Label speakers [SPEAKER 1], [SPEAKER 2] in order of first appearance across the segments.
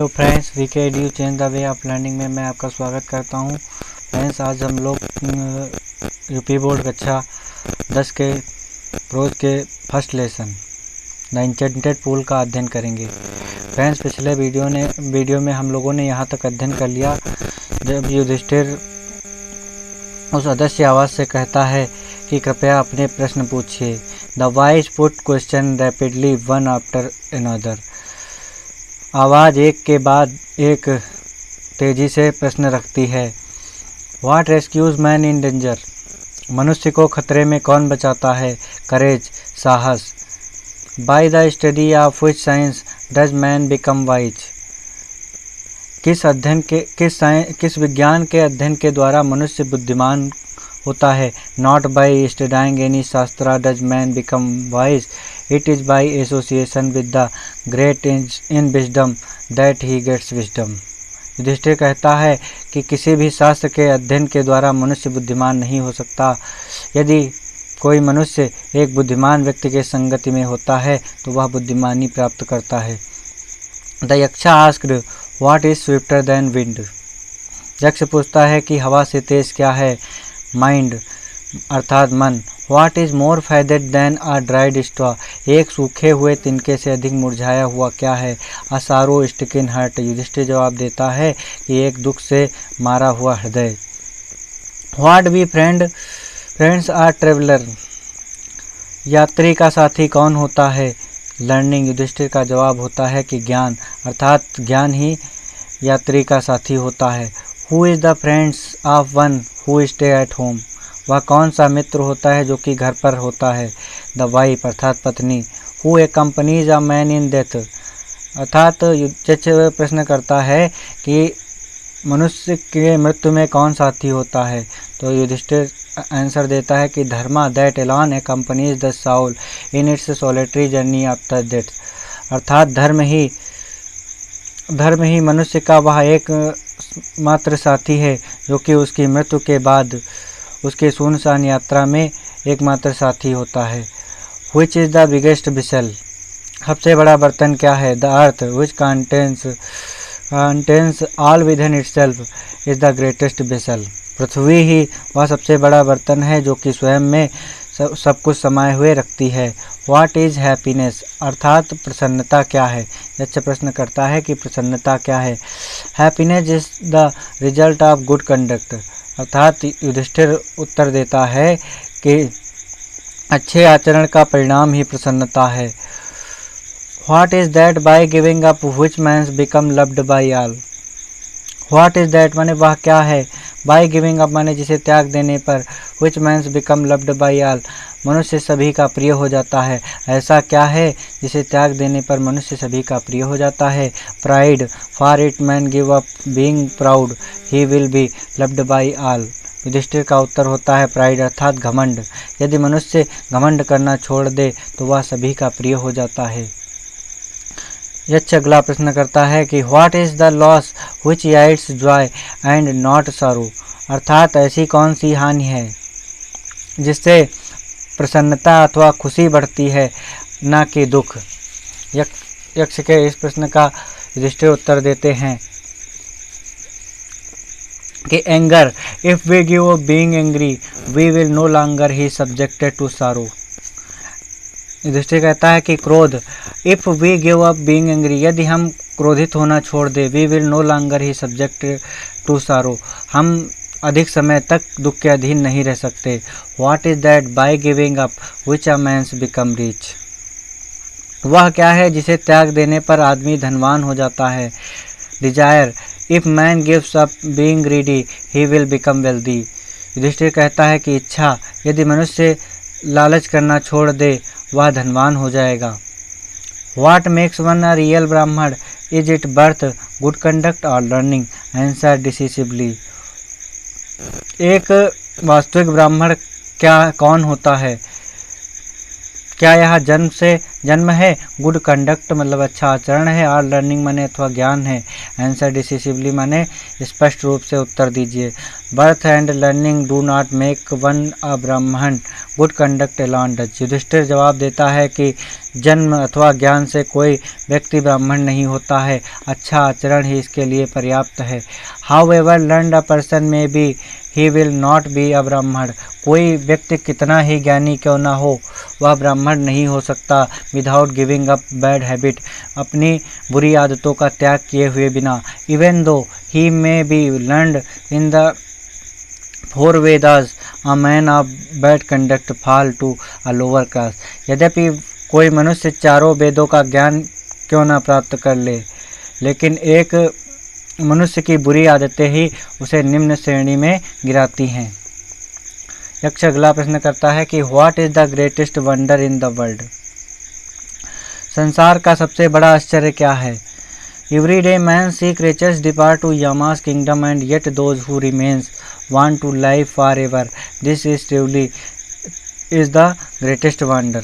[SPEAKER 1] तो friends, VK edu change the way of learning में मैं आपका स्वागत करता हूं। फ्रेंड्स, आज हम लोग यूपी बोर्ड कक्षा 10 के रोज के first lesson the enchanted pool का अध्ययन करेंगे। फ्रेंड्स, पिछले वीडियो में हम लोगों ने यहाँ तक अध्ययन कर लिया जब युधिष्ठिर उस अदृश्य आवाज़ से कहता है कि कृपया अपने प्रश्न पूछिए। The wise put question rapidly one after another. आवाज़ एक के बाद एक तेजी से प्रश्न रखती है। What rescues man in danger. मनुष्य को खतरे में कौन बचाता है। करेज, साहस। By the study of which science does man become wise. किस विज्ञान के अध्ययन के द्वारा मनुष्य बुद्धिमान होता है। Not by studying any shastra does man become wise, it is by association with the great in wisdom that he gets wisdom. Yudhishthir कहता है कि किसी भी शास्त्र के अध्ययन के द्वारा मनुष्य बुद्धिमान नहीं हो सकता। यदि कोई मनुष्य एक बुद्धिमान व्यक्ति के संगति में होता है तो वह बुद्धिमानी प्राप्त करता है। The Yaksha asked what is swifter than wind. यक्ष पूछता है कि हवा से तेज क्या है। माइंड अर्थात मन। What is more faded than a dried straw. एक सूखे हुए तिनके से अधिक मुरझाया हुआ क्या है। अ सारो स्टिकन हार्ट। युधिष्ठिर जवाब देता है कि एक दुख से मारा हुआ हृदय। What be friends are traveller. यात्री का साथी कौन होता है। लर्निंग। युधिष्ठिर का जवाब होता है कि ज्ञान, अर्थात ज्ञान ही यात्री का साथी होता है। Who is the friends of one who stay at home. वह कौन सा मित्र होता है जो कि घर पर होता है। द वाइफ अर्थात पत्नी। Who accompanies a man in death. अर्थात युधिष्ठिर प्रश्न करता है कि मनुष्य के मृत्यु में कौन साथी होता है। तो युधिष्ठिर आंसर देता है कि Dharma that alone accompanies the soul in its solitary journey after death. अर्थात धर्म ही मनुष्य का वह एक मात्र साथी है जो कि उसकी मृत्यु के बाद उसके सुनसान यात्रा में एकमात्र साथी होता है। Which is the biggest vessel। सबसे बड़ा बर्तन क्या है। The earth which contains all within itself is the greatest vessel। पृथ्वी ही वह सबसे बड़ा बर्तन है जो कि स्वयं में सब कुछ समाये हुए रखती है। What is happiness। अर्थात प्रसन्नता क्या है। यक्ष प्रश्न करता है कि प्रसन्नता क्या है। Happiness is the result of good conduct। अर्थात युधिष्ठिर उत्तर देता है कि अच्छे आचरण का परिणाम ही प्रसन्नता है। What is that by giving up which man become loved by all। What is that माने वह क्या है। by giving up माने जिसे त्याग देने पर। which man become loved by all मनुष्य सभी का प्रिय हो जाता है। ऐसा क्या है जिसे त्याग देने पर मनुष्य सभी का प्रिय हो जाता है। Pride for it man give up being proud he will be loved by all. Yudhishthir का उत्तर होता है प्राइड अर्थात घमंड। यदि मनुष्य घमंड करना छोड़ दे तो वह सभी का प्रिय हो जाता है। यक्ष अगला प्रश्न करता है कि what is the loss which yields joy and not sorrow. अर्थात ऐसी कौन सी हानि है जिससे प्रसन्नता अथवा खुशी बढ़ती है, न कि दुख। यक्ष के इस प्रश्न का युधिष्ठिर उत्तर देते हैं कि anger if we give up being angry we will no longer be subjected to sorrow. Yudhishthir कहता है कि क्रोध if we give up being angry यदि हम क्रोधित होना छोड़ दे we will no longer be subjected to sorrow हम अधिक समय तक दुख के अधीन नहीं रह सकते। What is that by giving up which a man become rich. वह क्या है जिसे त्याग देने पर आदमी धनवान हो जाता है। Desire if man gives up being greedy he will become wealthy. Yudhishthir कहता है कि इच्छा यदि मनुष्य लालच करना छोड़ दे वह धनवान हो जाएगा। What makes one a real Brahmin is it birth good conduct और लर्निंग। Answer decisively. एक वास्तविक ब्राह्मण कौन होता है। क्या यह जन्म है। गुड कंडक्ट मतलब अच्छा आचरण है। और लर्निंग माने अथवा ज्ञान है। आंसर डिसिसिवली माने स्पष्ट रूप से उत्तर दीजिए। Birth and learning do not make one a Brahmin good conduct alone does. Yudhishthir जवाब देता है कि जन्म अथवा ज्ञान से कोई व्यक्ति ब्राह्मण नहीं होता है, अच्छा आचरण ही इसके लिए पर्याप्त है। However learned a person may be, he will not be a Brahmin. कोई व्यक्ति कितना ही ज्ञानी क्यों ना हो, वह ब्राह्मण नहीं हो सकता without giving up bad habit, अपनी बुरी आदतों का त्याग किए हुए बिना। Even though he may be learned in the 4 Vedas, a man of bad conduct fall to a lower class. यद्यपि कोई मनुष्य चारों वेदों का ज्ञान क्यों न प्राप्त कर ले, लेकिन एक मनुष्य की बुरी आदतें ही उसे निम्न श्रेणी में गिराती हैं। यक्ष अगला प्रश्न करता है कि what is the greatest wonder in the world. संसार का सबसे बड़ा आश्चर्य क्या है। Every day man see creatures depart to Yama's kingdom and yet those who remains want to live forever, this is truly is the greatest wonder.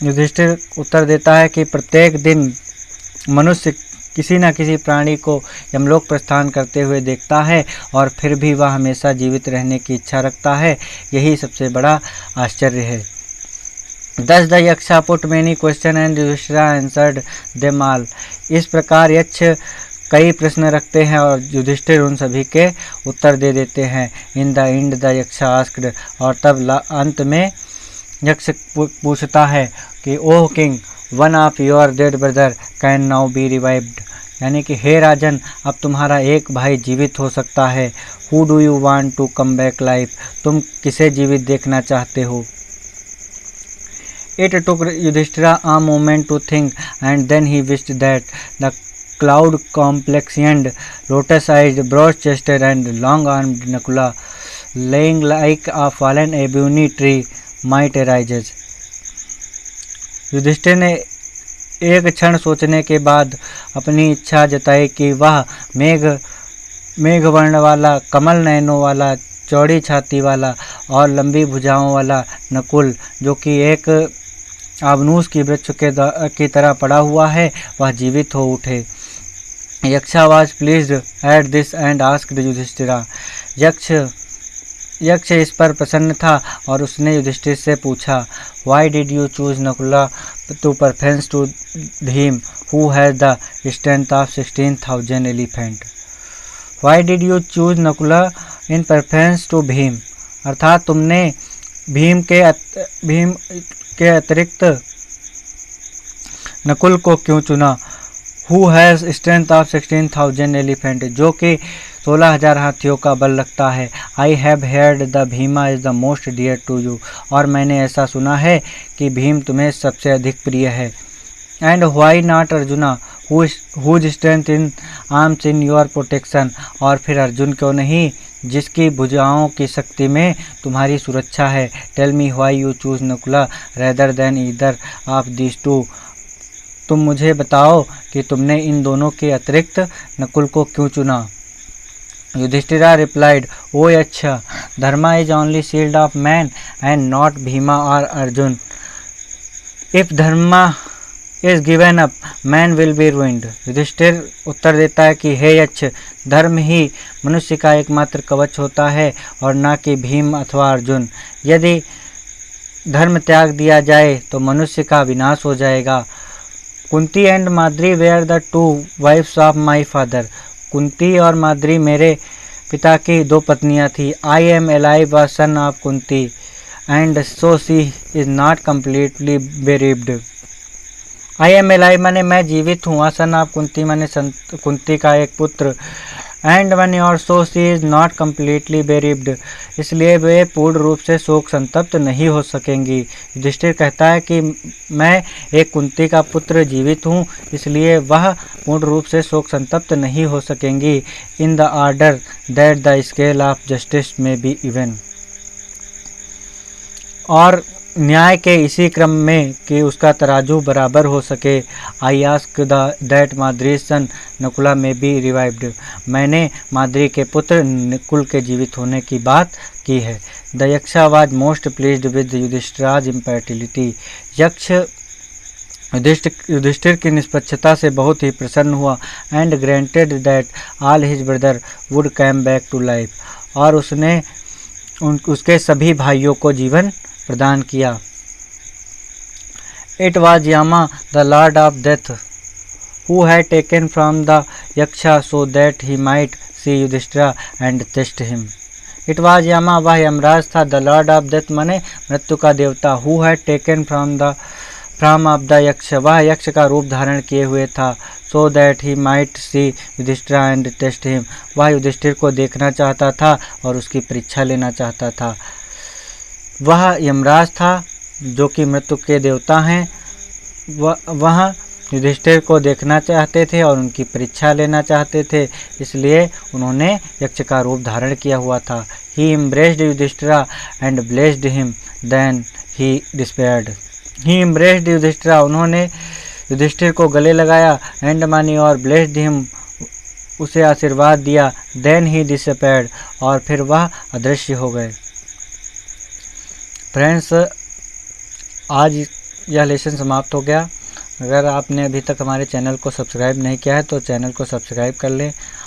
[SPEAKER 1] Yudhishthir उत्तर देता है कि प्रत्येक दिन मनुष्य किसी न किसी प्राणी को यमलोक प्रस्थान करते हुए देखता है और फिर भी वह हमेशा जीवित रहने की इच्छा रखता है, यही सबसे बड़ा आश्चर्य है। Thus the Yaksha put many questions and Yudhishthira answered them all। इस प्रकार यक्ष कई प्रश्न रखते हैं और युधिष्ठिर उन सभी के उत्तर दे देते हैं। In the end the Yaksha asked, और तब अंत में यक्ष पूछता है कि oh king, one of your dead brother can now be revived, यानी कि हे राजन, अब तुम्हारा एक भाई जीवित हो सकता है। Who do you want to come back life, तुम किसे जीवित देखना चाहते हो। It took Yudhishthira a moment to think, and then he wished that the cloud-complexioned, lotus-eyed, broad-chested, and long-armed Nakula, laying like a fallen ebony tree, might arise। Yudhishthir ने एक क्षण सोचने के बाद अपनी इच्छा जताई कि वह मेघवर्ण वाला, कमल नयनों वाला, चौड़ी छाती वाला और लंबी भुजाओं वाला नकुल, जो कि एक आबनूस की वृक्ष की तरह पड़ा हुआ है, वह जीवित हो उठे। Yaksha was pleased at this and asked Yudhishthira. Yaksha इस पर प्रसन्न था और उसने युधिष्ठिर से पूछा, why did you choose Nakula to preference to Bhim who has the strength of 16,000 elephant. Why did you choose Nakula in preference to Bhim, अर्थात तुमने भीम के अतिरिक्त नकुल को क्यों चुना। Who has strength of 16,000 elephant, जो कि 16,000 हाथियों का बल रखता है। I have heard the Bhima is the most dear to you, और मैंने ऐसा सुना है कि भीम तुम्हें सबसे अधिक प्रिय है। And why not Arjuna whose strength in arms in your protection, और फिर अर्जुन क्यों नहीं, जिसकी भुजाओं की शक्ति में तुम्हारी सुरक्षा है। Tell me why you choose Nakula rather than either of this two, तुम मुझे बताओ कि तुमने इन दोनों के अतिरिक्त नकुल को क्यों चुना। युधिष्ठिरा रिप्लाइड, ओ अच्छा, Dharma is only shield of man and not Bhima और Arjun. If Dharma is given up man will be ruined. Yudhishthir उत्तर देता है कि हे यक्ष, धर्म ही मनुष्य का एकमात्र कवच होता है और न कि भीम अथवा अर्जुन। यदि धर्म त्याग दिया जाए तो मनुष्य का विनाश हो जाएगा। Kunti and Madri were the 2 wives of my father. Kunti और माद्री मेरे पिता की 2 पत्नियां थी। I am alive a son of Kunti and so she is not completely bereaved. I am alive माने मैं जीवित हूँ, सन ऑफ कुंती माने कुंती का एक पुत्र, एंड वन और सो सी इज नॉट कम्प्लीटली बेरीव्ड, इसलिए वे पूर्ण रूप से शोक संतप्त नहीं हो सकेंगी। युधिष्ठिर कहता है कि मैं एक कुंती का पुत्र जीवित हूँ, इसलिए वह पूर्ण रूप से शोक संतप्त नहीं हो सकेंगी। In the order that the scale of justice में बी इवन, और न्याय के इसी क्रम में कि उसका तराजू बराबर हो सके। आई आस्क दैट माद्री सन नकुला में बी रिवाइव्ड, मैंने माद्री के पुत्र नकुल के जीवित होने की बात की है। The Yaksha was most pleased with Yudhishthira's impartiality. Yaksha Yudhishthir की निष्पक्षता से बहुत ही प्रसन्न हुआ। And granted that all his brother would come back to life, और उसने उसके सभी भाइयों को जीवन प्रदान किया। It was Yama, the lord of death, who had taken from the Yaksha so that he might see Yudhishthira and test him. It was Yama, वह यमराज था, the lord of death माने मृत्यु का देवता, who had taken from of the यक्ष, वह यक्ष का रूप धारण किए हुए था, so that he might see Yudhishthir and test him, वह युधिष्ठिर को देखना चाहता था और उसकी परीक्षा लेना चाहता था। वह यमराज था जो कि मृत्यु के देवता हैं, वह युधिष्ठिर को देखना चाहते थे और उनकी परीक्षा लेना चाहते थे, इसलिए उन्होंने यक्ष का रूप धारण किया हुआ था। He embraced Yudhishthira and blessed him, then he despaired. He embraced Yudhishthira, उन्होंने युधिष्ठिर को गले लगाया, एंड मानी और blessed him, उसे आशीर्वाद दिया, then he disappeared, और फिर वह अदृश्य हो गए। फ्रेंड्स, आज यह लेसन समाप्त हो गया। अगर आपने अभी तक हमारे चैनल को सब्सक्राइब नहीं किया है तो चैनल को सब्सक्राइब कर लें